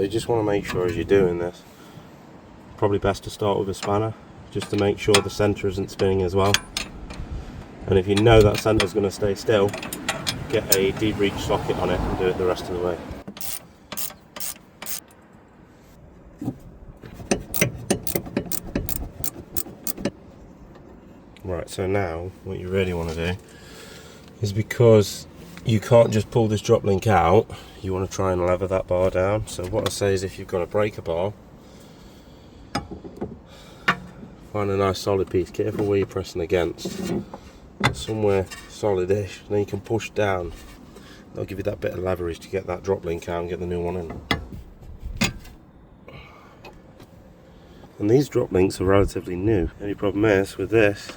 So you just want to make sure as you're doing this, probably best to start with a spanner, just to make sure the centre isn't spinning as well. And if you know that centre is going to stay still, get a deep reach socket on it and do it the rest of the way. Right, so now what you really want to do is, because you can't just pull this drop link out, you want to try and lever that bar down. So what I say is, if you've got a breaker bar, find a nice solid piece, careful where you're pressing against, somewhere solid-ish, then you can push down. That'll give you that bit of leverage to get that drop link out and get the new one in. And these drop links are relatively new. The only problem is with this,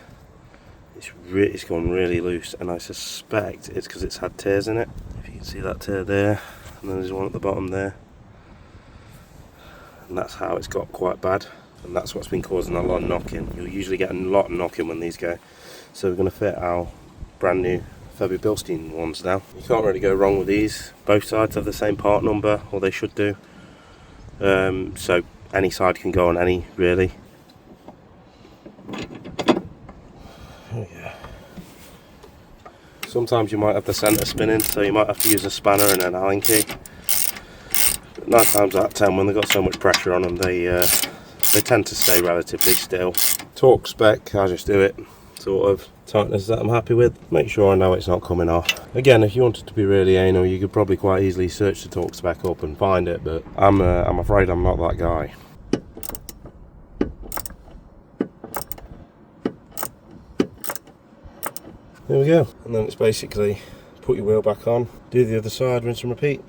it's gone really loose, and I suspect it's because it's had tears in it. If you can see that tear there, and then there's one at the bottom there, and that's how it's got quite bad, and that's what's been causing a lot of knocking. You'll usually get a lot of knocking when these go. So we're going to fit our brand new Febby Bilstein ones now. You can't really go wrong with these. Both sides have the same part number, or they should do. So any side can go on any, really. Oh yeah. Sometimes you might have the centre spinning, so you might have to use a spanner and an Allen key. But 9 times out of 10, when they've got so much pressure on them, they tend to stay relatively still. Torque spec, I just do it sort of tightness that I'm happy with. Make sure I know it's not coming off. Again, if you wanted to be really anal, you could probably quite easily search the torque spec up and find it, but I'm afraid I'm not that guy. There we go, and then it's basically put your wheel back on, do the other side, rinse and repeat.